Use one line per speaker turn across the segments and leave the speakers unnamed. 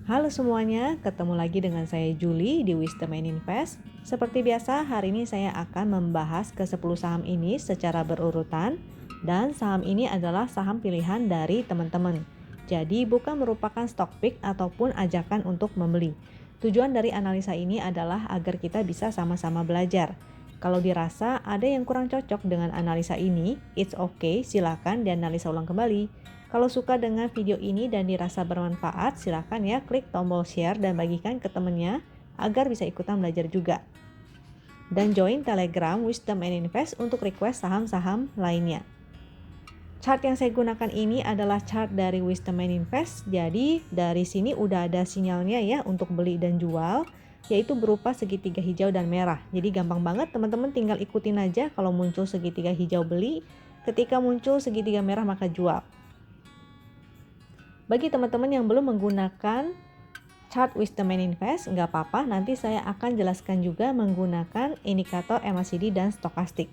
Halo semuanya, ketemu lagi dengan saya Julie di Wisdom and Invest. Seperti biasa, hari ini saya akan membahas ke-10 saham ini secara berurutan, dan saham ini adalah saham pilihan dari teman-teman. Jadi bukan merupakan stock pick ataupun ajakan untuk membeli. Tujuan dari analisa ini adalah agar kita bisa sama-sama belajar. Kalau dirasa ada yang kurang cocok dengan analisa ini, it's okay, silakan dianalisa ulang kembali. Kalau suka dengan video ini dan dirasa bermanfaat, silakan ya klik tombol share dan bagikan ke temennya agar bisa ikutan belajar juga. Dan join Telegram Wisdom and Invest untuk request saham-saham lainnya. Chart yang saya gunakan ini adalah chart dari Wisdom and Invest. Jadi dari sini udah ada sinyalnya ya untuk beli dan jual, yaitu berupa segitiga hijau dan merah. Jadi gampang banget, teman-teman tinggal ikutin aja. Kalau muncul segitiga hijau beli, ketika muncul segitiga merah maka jual. Bagi teman-teman yang belum menggunakan chart Wisdom and Invest, nggak apa-apa, nanti saya akan jelaskan juga menggunakan indikator MACD dan stokastik.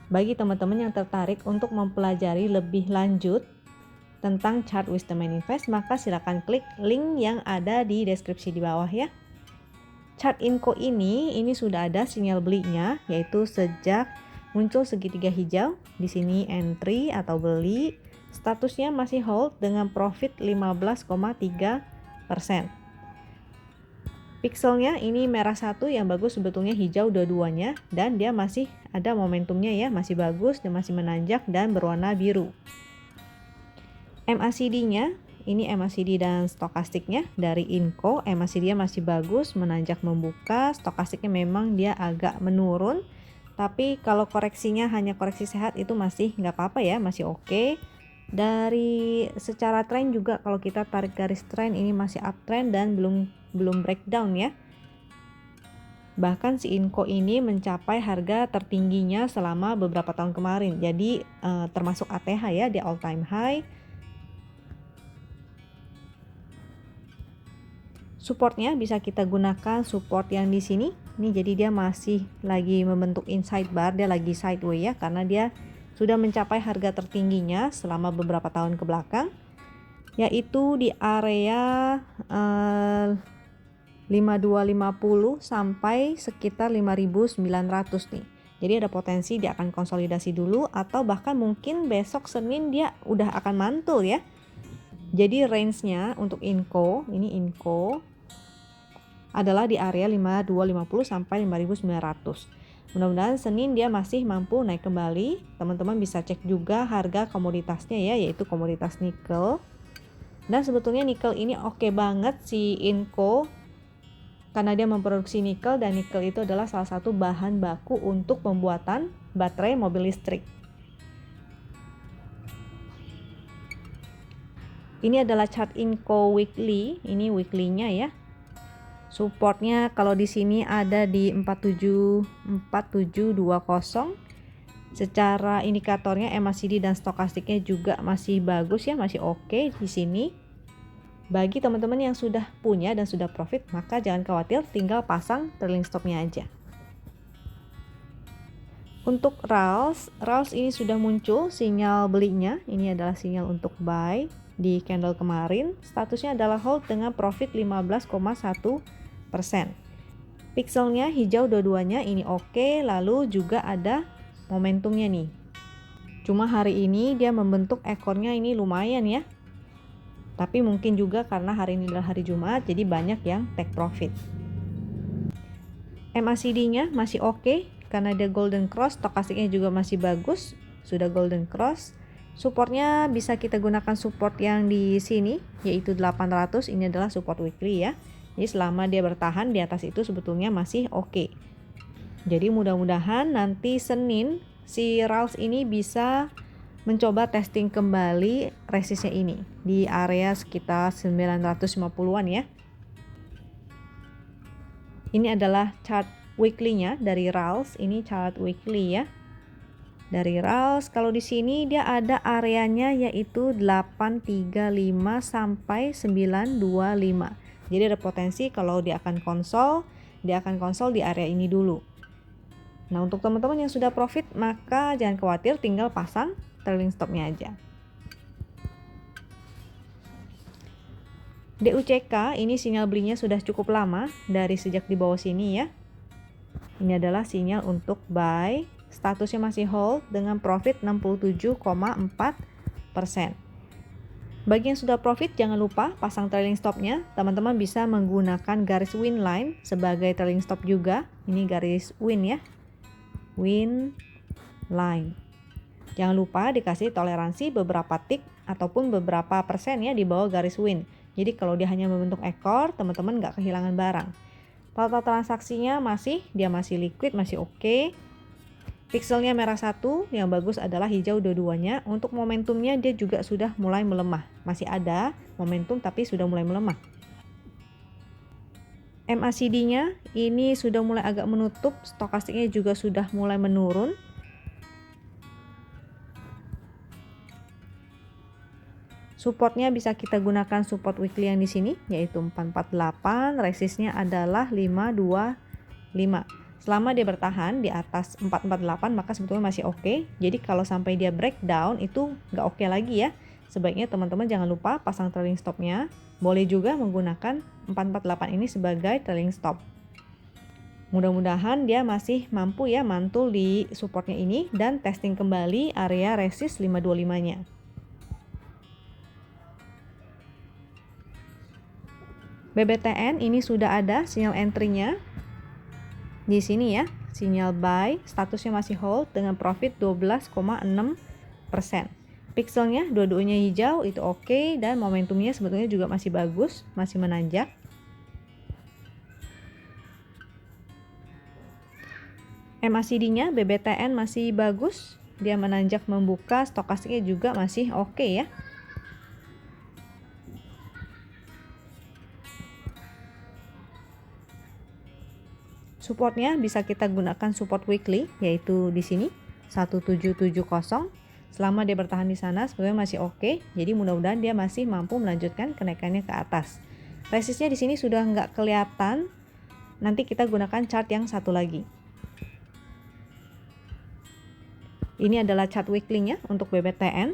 Bagi teman-teman yang tertarik untuk mempelajari lebih lanjut tentang chart Wisdom and Invest, maka silakan klik link yang ada di deskripsi di bawah ya. Chart Inco ini sudah ada sinyal belinya, yaitu sejak muncul segitiga hijau. Di sini entry atau beli. Statusnya masih hold dengan profit 15,3%. Pixelnya ini merah satu, yang bagus sebetulnya hijau dua-duanya, dan dia masih ada momentumnya ya, masih bagus dan masih menanjak dan berwarna biru. MACD-nya, ini MACD dan stokastiknya dari Inco. MACD-nya masih bagus, menanjak membuka. Stokastiknya memang dia agak menurun, tapi kalau koreksinya hanya koreksi sehat itu masih nggak apa-apa ya, masih oke. Dari secara tren juga kalau kita tarik garis tren ini masih uptrend dan belum breakdown ya. Bahkan si Inco ini mencapai harga tertingginya selama beberapa tahun kemarin. Jadi termasuk ATH ya, di all time high. Supportnya bisa kita gunakan support yang di sini. Ini jadi dia masih lagi membentuk inside bar, dia lagi sideways ya, karena dia sudah mencapai harga tertingginya selama beberapa tahun ke belakang, yaitu di area 5250 sampai sekitar 5900 nih. Jadi ada potensi dia akan konsolidasi dulu, atau bahkan mungkin besok Senin dia udah akan mantul ya. Jadi range-nya untuk Inco, ini Inco adalah di area 5250 sampai 5900. Mudah-mudahan Senin dia masih mampu naik kembali. Teman-teman bisa cek juga harga komoditasnya ya, yaitu komoditas nikel. Dan sebetulnya nikel ini oke banget si Inco, karena dia memproduksi nikel, dan nikel itu adalah salah satu bahan baku untuk pembuatan baterai mobil listrik. Ini adalah chart Inco weekly, ini weekly-nya ya. Supportnya kalau di sini ada di 4720. Secara indikatornya MACD dan stokastiknya juga masih bagus ya, masih oke di sini. Bagi teman-teman yang sudah punya dan sudah profit, maka jangan khawatir, tinggal pasang trailing stopnya aja. Untuk RALS ini sudah muncul sinyal belinya. Ini adalah sinyal untuk buy di candle kemarin. Statusnya adalah hold dengan profit 15,1%. Pixelnya hijau dua-duanya, ini oke. Lalu juga ada momentumnya nih. Cuma hari ini dia membentuk ekornya ini lumayan ya. Tapi mungkin juga karena hari ini adalah hari Jumat, jadi banyak yang take profit. MACD-nya masih oke karena dia golden cross. Stokastiknya juga masih bagus, sudah golden cross. Supportnya bisa kita gunakan support yang di sini, yaitu 800. Ini adalah support weekly ya. Jadi selama dia bertahan di atas itu sebetulnya masih oke. Jadi mudah-mudahan nanti Senin si RALS ini bisa mencoba testing kembali resistnya ini di area sekitar 950-an ya. Ini adalah chart weekly-nya dari RALS. Ini chart weekly ya. Dari RALS, kalau di sini dia ada areanya yaitu 835 sampai 925. Jadi ada potensi kalau dia akan konsol di area ini dulu. Nah, untuk teman-teman yang sudah profit, maka jangan khawatir, tinggal pasang trailing stopnya aja. DUCK ini sinyal belinya sudah cukup lama dari sejak di bawah sini ya. Ini adalah sinyal untuk buy, statusnya masih hold dengan profit 67,4%. Bagi yang sudah profit jangan lupa pasang trailing stopnya. Teman-teman bisa menggunakan garis win line sebagai trailing stop juga. Ini garis win ya, win line. Jangan lupa dikasih toleransi beberapa tick ataupun beberapa persen ya di bawah garis win. Jadi kalau dia hanya membentuk ekor, teman-teman nggak kehilangan barang. Total transaksinya dia masih liquid, masih oke. Pixelnya merah 1, yang bagus adalah hijau dua-duanya. Untuk momentumnya dia juga sudah mulai melemah. Masih ada momentum tapi sudah mulai melemah. MACD-nya ini sudah mulai agak menutup, stokastiknya juga sudah mulai menurun. Supportnya bisa kita gunakan support weekly yang di sini yaitu 448, resistnya adalah 525. Selama dia bertahan di atas 448 maka sebetulnya masih oke. Jadi kalau sampai dia breakdown itu nggak oke lagi ya. Sebaiknya teman-teman jangan lupa pasang trailing stopnya. Boleh juga menggunakan 448 ini sebagai trailing stop. Mudah-mudahan dia masih mampu ya mantul di supportnya ini dan testing kembali area resist 525-nya. BBTN ini sudah ada sinyal entry-nya di sini ya, sinyal buy, statusnya masih hold dengan profit 12,6%. Pixelnya dua-duanya hijau, itu oke, dan momentumnya sebetulnya juga masih bagus, masih menanjak. MACD-nya BBTN masih bagus, dia menanjak membuka, stokastiknya juga masih oke ya. Supportnya bisa kita gunakan support weekly yaitu di sini 1770. Selama dia bertahan di sana sebenarnya masih oke. Jadi mudah-mudahan dia masih mampu melanjutkan kenaikannya ke atas. Resistnya di sini sudah nggak kelihatan. Nanti kita gunakan chart yang satu lagi. Ini adalah chart weekly-nya untuk BBTN.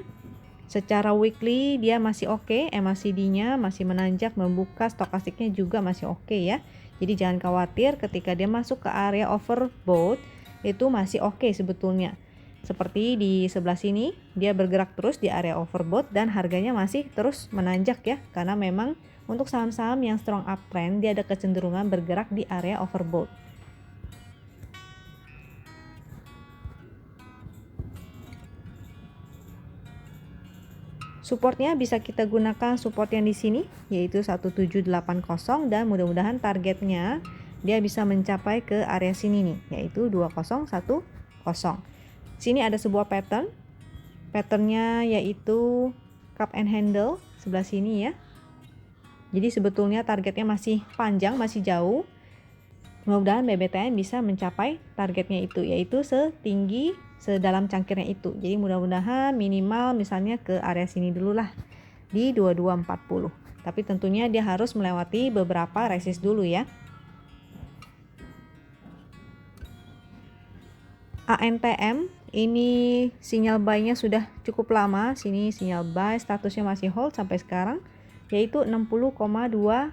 Secara weekly dia masih oke, MACD-nya masih menanjak membuka, stokastiknya juga masih oke ya. Jadi jangan khawatir ketika dia masuk ke area overbought itu masih oke sebetulnya. Seperti di sebelah sini dia bergerak terus di area overbought dan harganya masih terus menanjak ya. Karena memang untuk saham-saham yang strong uptrend dia ada kecenderungan bergerak di area overbought. Supportnya bisa kita gunakan support yang di sini yaitu 1780 dan mudah-mudahan targetnya dia bisa mencapai ke area sini nih yaitu 2010. Sini ada sebuah patternnya yaitu cup and handle sebelah sini ya. Jadi sebetulnya targetnya masih panjang, masih jauh. Mudah-mudahan BBTN bisa mencapai targetnya itu yaitu sedalam cangkirnya itu. Jadi mudah-mudahan minimal misalnya ke area sini dulu lah di 2240. Tapi tentunya dia harus melewati beberapa resist dulu ya. ANTM ini sinyal buy-nya sudah cukup lama. Sini sinyal buy, statusnya masih hold sampai sekarang yaitu 60,2%.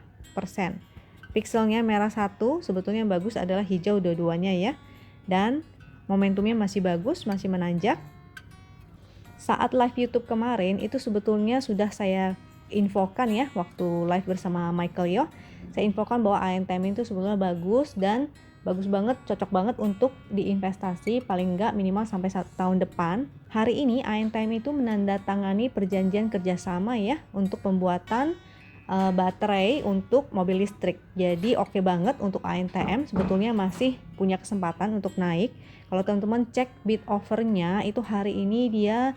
Pixelnya merah 1, sebetulnya yang bagus adalah hijau dua-duanya ya. Dan momentumnya masih bagus, masih menanjak. Saat live YouTube kemarin itu sebetulnya sudah saya infokan ya waktu live bersama Michael Yo. Saya infokan bahwa ANTM itu sebetulnya bagus dan bagus banget, cocok banget untuk diinvestasi paling enggak minimal sampai 1 tahun depan. Hari ini ANTM itu menandatangani perjanjian kerjasama ya untuk pembuatan baterai untuk mobil listrik. Jadi oke banget untuk ANTM, sebetulnya masih punya kesempatan untuk naik. Kalau teman-teman cek bid offernya itu hari ini dia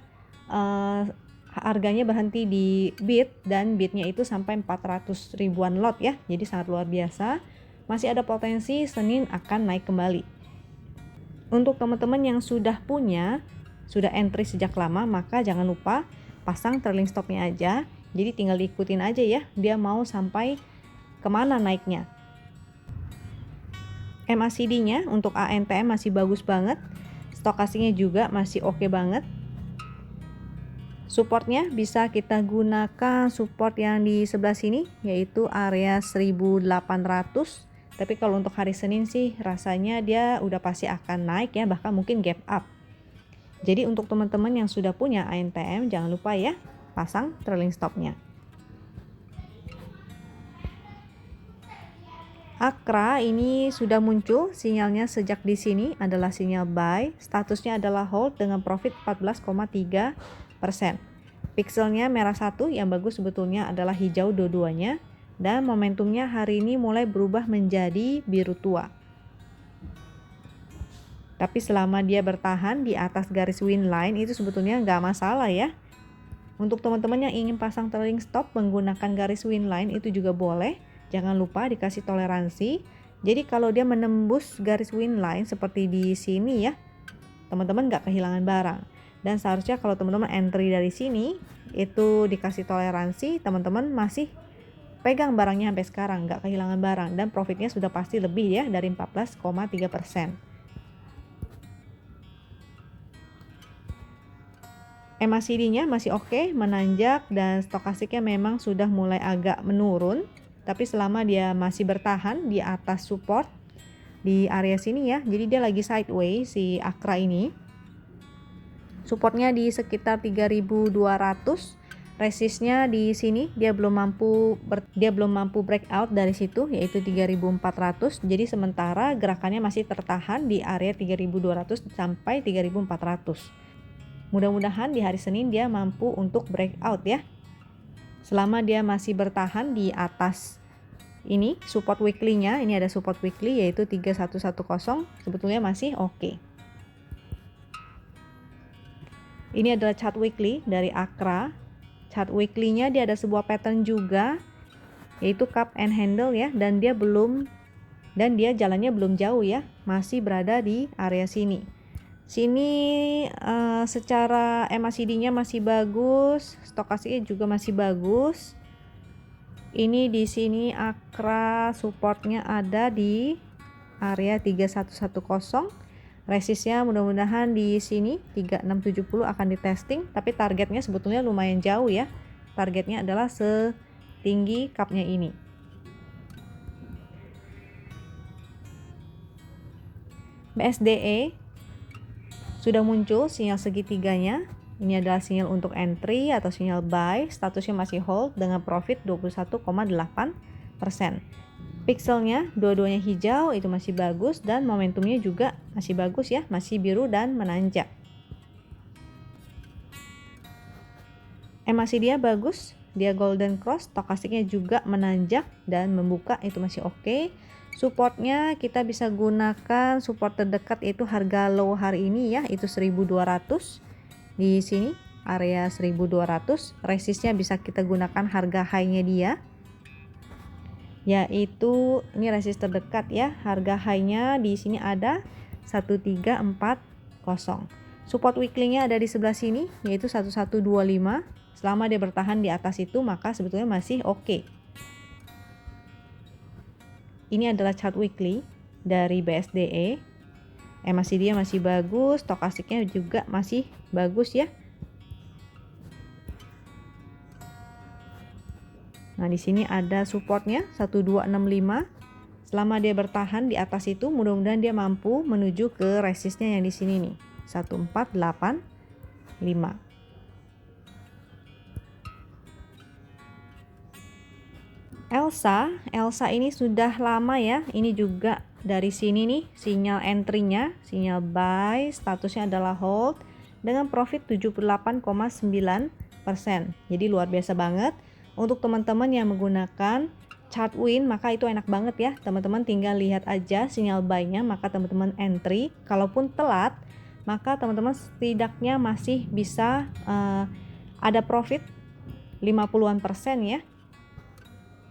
harganya berhenti di bid dan bidnya itu sampai 400 ribuan lot ya. Jadi sangat luar biasa. Masih ada potensi Senin akan naik kembali. Untuk teman-teman yang sudah entry sejak lama, maka jangan lupa pasang trailing stopnya aja. Jadi tinggal diikutin aja ya, dia mau sampai kemana naiknya. MACD-nya untuk ANTM masih bagus banget, stokastiknya juga masih oke banget. Supportnya bisa kita gunakan support yang di sebelah sini, yaitu area 1800. Tapi kalau untuk hari Senin sih rasanya dia udah pasti akan naik ya, bahkan mungkin gap up. Jadi untuk teman-teman yang sudah punya ANTM, jangan lupa ya pasang trailing stopnya. Akra ini sudah muncul sinyalnya sejak di sini adalah sinyal buy, statusnya adalah hold dengan profit 14,3%. Pixelnya merah satu, yang bagus sebetulnya adalah hijau dua-duanya, dan momentumnya hari ini mulai berubah menjadi biru tua. Tapi selama dia bertahan di atas garis win line itu sebetulnya nggak masalah ya. Untuk teman-teman yang ingin pasang trailing stop menggunakan garis win line itu juga boleh. Jangan lupa dikasih toleransi. Jadi kalau dia menembus garis win line seperti di sini ya, teman-teman nggak kehilangan barang. Dan seharusnya kalau teman-teman entry dari sini itu dikasih toleransi, teman-teman masih pegang barangnya sampai sekarang, nggak kehilangan barang. Dan profitnya sudah pasti lebih ya dari 14,3%. MACD-nya masih oke, menanjak, dan stokastiknya memang sudah mulai agak menurun. Tapi selama dia masih bertahan di atas support di area sini ya, jadi dia lagi sideways si Akra ini. Supportnya di sekitar 3200, resistnya di sini dia belum mampu breakout dari situ, yaitu 3400. Jadi sementara gerakannya masih tertahan di area 3200 sampai 3400. Mudah-mudahan di hari Senin dia mampu untuk breakout ya. Selama dia masih bertahan di atas ini support weekly-nya, ini ada support weekly yaitu 3110, sebetulnya masih oke. Ini adalah chart weekly dari Akra. Chart weekly-nya dia ada sebuah pattern juga, yaitu cup and handle ya, dan dia jalannya belum jauh ya, masih berada di area sini. Sini secara MACD-nya masih bagus, stokastiknya juga masih bagus. Ini di sini Akra supportnya ada di area 3110. Resistnya mudah-mudahan di sini 3670 akan ditesting, tapi targetnya sebetulnya lumayan jauh ya. Targetnya adalah setinggi cupnya ini. BSDE sudah muncul sinyal segitiganya. Ini adalah sinyal untuk entry atau sinyal buy, statusnya masih hold dengan profit 21,8%. Pixelnya dua-duanya hijau, itu masih bagus, dan momentumnya juga masih bagus ya, masih biru dan menanjak. MACD-nya bagus, dia golden cross, stokastiknya juga menanjak dan membuka, itu masih oke. Supportnya kita bisa gunakan support terdekat yaitu harga low hari ini ya, itu 1200. Di sini area 1200. Resistnya bisa kita gunakan harga high-nya dia, yaitu ini resist terdekat ya, harga high-nya di sini ada 1340. Support weekly-nya ada di sebelah sini yaitu 1125. Selama dia bertahan di atas itu maka sebetulnya masih oke. Ini adalah chart weekly dari BSDE. MACD-nya masih bagus, stokastiknya juga masih bagus ya. Nah, di sini ada supportnya 1265. Selama dia bertahan di atas itu, mudah-mudahan dia mampu menuju ke resistnya yang di sini nih, 1485. Elsa ini sudah lama ya. Ini juga dari sini nih sinyal entry-nya, sinyal buy, statusnya adalah hold dengan profit 78,9%. Jadi luar biasa banget. Untuk teman-teman yang menggunakan chart win, maka itu enak banget ya. Teman-teman tinggal lihat aja sinyal buy-nya, maka teman-teman entry. Kalaupun telat, maka teman-teman setidaknya masih bisa ada profit 50% ya.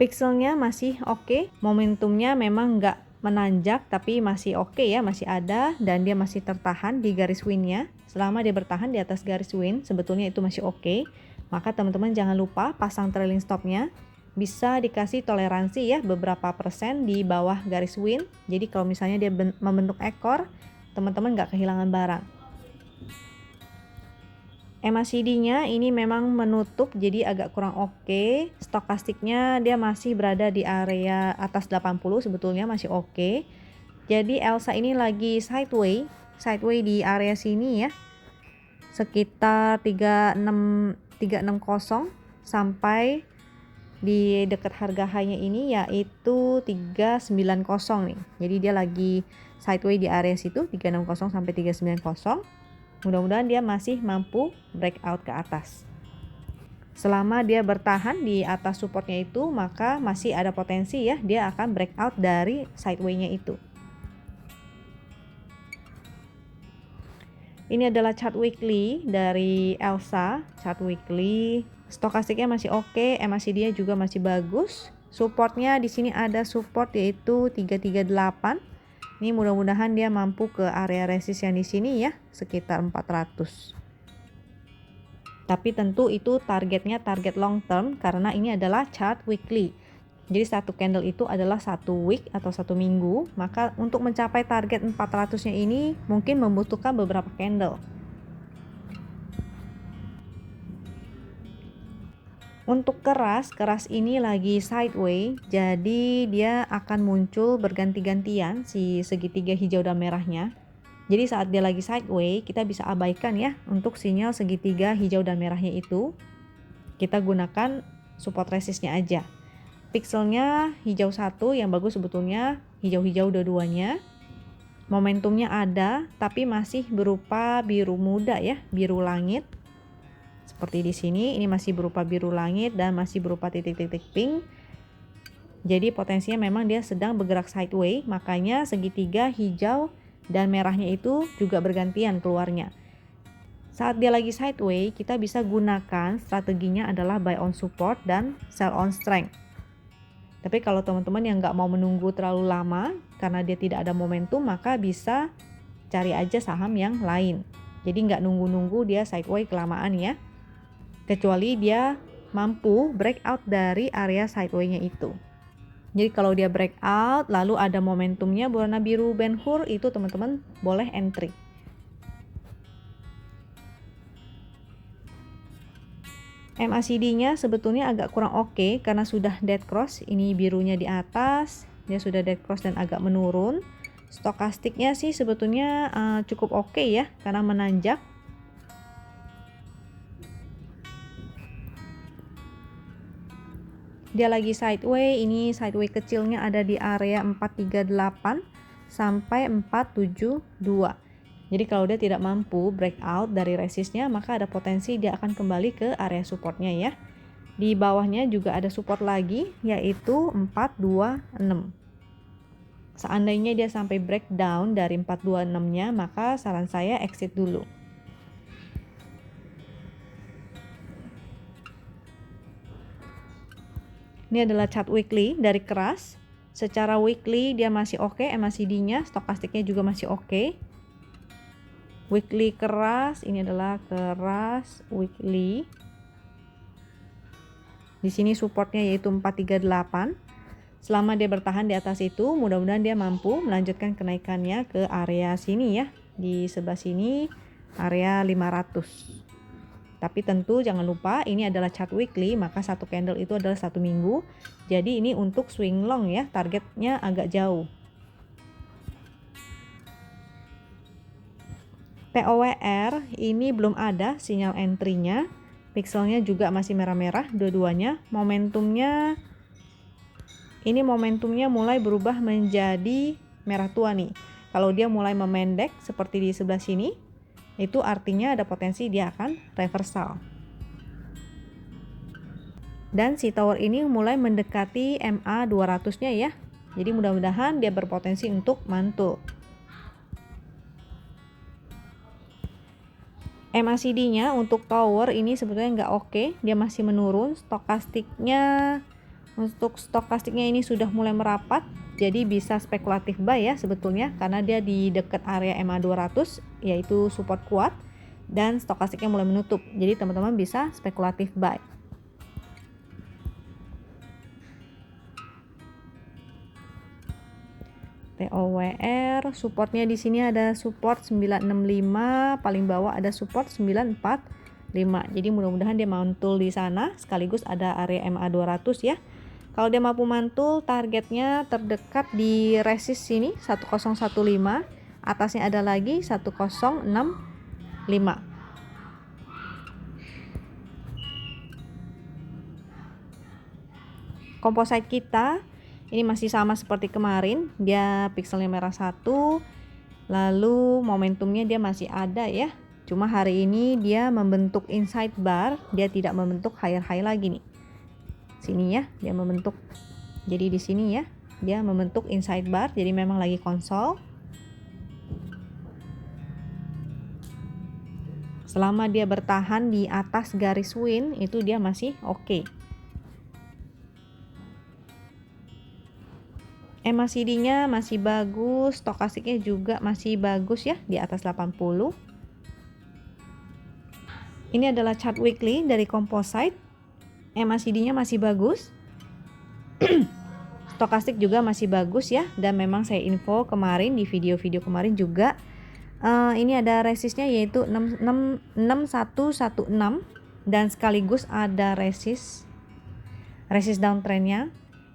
Pixelnya masih oke, momentumnya memang nggak menanjak tapi masih oke ya, masih ada, dan dia masih tertahan di garis win-nya. Selama dia bertahan di atas garis win, sebetulnya itu masih oke. Maka teman-teman jangan lupa pasang trailing stopnya. Bisa dikasih toleransi ya, beberapa persen di bawah garis win. Jadi kalau misalnya dia membentuk ekor, teman-teman nggak kehilangan barang. MACD-nya ini memang menutup jadi agak kurang oke. Stokastiknya dia masih berada di area atas 80, sebetulnya masih oke. Jadi Elsa ini lagi sideways di area sini ya. Sekitar 360 sampai di dekat harga high-nya ini yaitu 390 nih. Jadi dia lagi sideways di area situ 360 sampai 390. Mudah-mudahan dia masih mampu breakout ke atas. Selama dia bertahan di atas supportnya itu, maka masih ada potensi ya dia akan breakout dari sideways-nya itu. Ini adalah chart weekly dari Elsa, chart weekly. Stokastiknya masih oke, MACD-nya juga masih bagus. Supportnya di sini ada support yaitu 338. Ini mudah-mudahan dia mampu ke area resist yang di sini ya, sekitar 400. Tapi tentu itu targetnya target long term karena ini adalah chart weekly. Jadi satu candle itu adalah satu week atau satu minggu, maka untuk mencapai target 400-nya ini mungkin membutuhkan beberapa candle. Untuk keras ini lagi sideways, jadi dia akan muncul berganti-gantian si segitiga hijau dan merahnya. Jadi saat dia lagi sideways, kita bisa abaikan ya untuk sinyal segitiga hijau dan merahnya itu. Kita gunakan support resistnya aja. Pixelnya hijau 1 yang bagus sebetulnya, hijau-hijau dua-duanya. Momentumnya ada, tapi masih berupa biru muda ya, biru langit. Seperti di sini, ini masih berupa biru langit dan masih berupa titik-titik pink. Jadi potensinya memang dia sedang bergerak sideways, makanya segitiga hijau dan merahnya itu juga bergantian keluarnya. Saat dia lagi sideways, kita bisa gunakan strateginya adalah buy on support dan sell on strength. Tapi kalau teman-teman yang nggak mau menunggu terlalu lama karena dia tidak ada momentum, maka bisa cari aja saham yang lain. Jadi nggak nunggu-nunggu dia sideways kelamaan ya. Kecuali dia mampu breakout dari area sideways-nya itu. Jadi kalau dia breakout lalu ada momentumnya berwarna biru Ben-Hur, itu teman-teman boleh entry. MACD-nya sebetulnya agak kurang oke karena sudah dead cross. Ini birunya di atas, dia sudah dead cross dan agak menurun. Stokastiknya sih sebetulnya cukup oke ya karena menanjak. Dia lagi sideways, ini sideways kecilnya ada di area 438 sampai 472. Jadi kalau dia tidak mampu breakout dari resistnya, maka ada potensi dia akan kembali ke area supportnya ya. Di bawahnya juga ada support lagi yaitu 426. Seandainya dia sampai breakdown dari 426-nya, maka saran saya exit dulu. Ini adalah chart weekly dari keras. Secara weekly dia masih oke, MACD-nya, stokastiknya juga masih oke. Weekly keras, ini adalah keras weekly. Di sini supportnya yaitu 438. Selama dia bertahan di atas itu, mudah-mudahan dia mampu melanjutkan kenaikannya ke area sini ya. Di sebelah sini area 500. Tapi tentu jangan lupa ini adalah chart weekly, maka satu candle itu adalah satu minggu. Jadi ini untuk swing long ya, targetnya agak jauh. TOWR ini belum ada sinyal entry-nya. Pixelnya juga masih merah-merah dua-duanya. Momentumnya mulai berubah menjadi merah tua nih. Kalau dia mulai memendek seperti di sebelah sini, itu artinya ada potensi dia akan reversal. Dan si tower ini mulai mendekati MA 200-nya ya. Jadi mudah-mudahan dia berpotensi untuk mantul. MACD-nya untuk tower ini sebetulnya nggak oke, dia masih menurun. Untuk stokastiknya ini sudah mulai merapat, jadi bisa spekulatif buy ya sebetulnya karena dia di dekat area MA 200 yaitu support kuat dan stokastiknya mulai menutup. Jadi teman-teman bisa spekulatif buy. TOWR supportnya di sini ada support 965, paling bawah ada support 94 Jadi mudah-mudahan dia mantul di sana, sekaligus ada area MA 200 ya. Kalau dia mampu mantul, targetnya terdekat di resist sini 1015, atasnya ada lagi 1065. Composite kita ini masih sama seperti kemarin, dia pixelnya merah 1, lalu momentumnya dia masih ada ya. Cuma hari ini dia membentuk inside bar, dia tidak membentuk higher high lagi nih. Sini ya, dia membentuk. Jadi di sini ya, dia membentuk inside bar, jadi memang lagi konsol. Selama dia bertahan di atas garis win, itu dia masih oke. MACD-nya masih bagus, stokastiknya juga masih bagus ya, di atas 80. Ini adalah chart weekly dari Composite. MACD-nya masih bagus. Stokastik juga masih bagus ya, dan memang saya info kemarin di video-video kemarin juga ini ada resistnya yaitu 6116 dan sekaligus ada resist downtrendnya.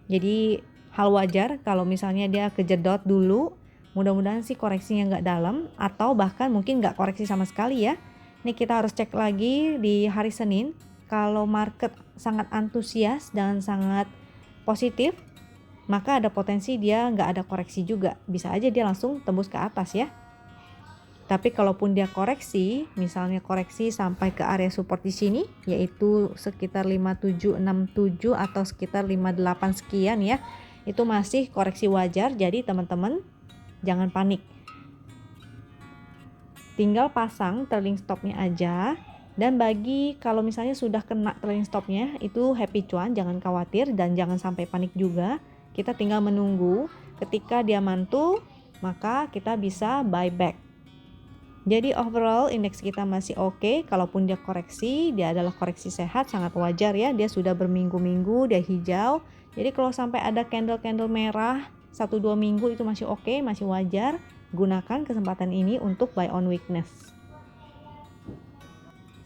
Jadi hal wajar kalau misalnya dia kejedot dulu, mudah-mudahan sih koreksinya nggak dalam atau bahkan mungkin nggak koreksi sama sekali ya. Ini kita harus cek lagi di hari Senin. Kalau market sangat antusias dan sangat positif, maka ada potensi dia nggak ada koreksi juga. Bisa aja dia langsung tembus ke atas ya. Tapi kalaupun dia koreksi, misalnya koreksi sampai ke area support di sini, yaitu sekitar 5767 atau sekitar 58 sekian ya, itu masih koreksi wajar. Jadi teman-teman jangan panik, tinggal pasang trailing stopnya aja. Dan bagi kalau misalnya sudah kena trailing stopnya, itu happy cuan, jangan khawatir dan jangan sampai panik juga. Kita tinggal menunggu ketika dia mantul, maka kita bisa buy back. Jadi overall indeks kita masih oke. Kalaupun dia koreksi, dia adalah koreksi sehat, sangat wajar ya. Dia sudah berminggu-minggu, dia hijau. Jadi kalau sampai ada candle-candle merah 1-2 minggu itu masih oke, masih wajar. Gunakan kesempatan ini untuk buy on weakness.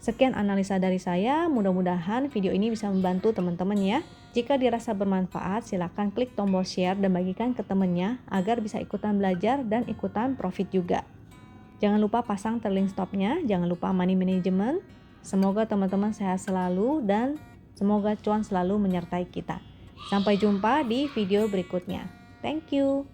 Sekian analisa dari saya, mudah-mudahan video ini bisa membantu teman-teman ya. Jika dirasa bermanfaat, silakan klik tombol share dan bagikan ke temannya agar bisa ikutan belajar dan ikutan profit juga. Jangan lupa pasang trailing stopnya, jangan lupa money management. Semoga teman-teman sehat selalu dan semoga cuan selalu menyertai kita. Sampai jumpa di video berikutnya. Thank you.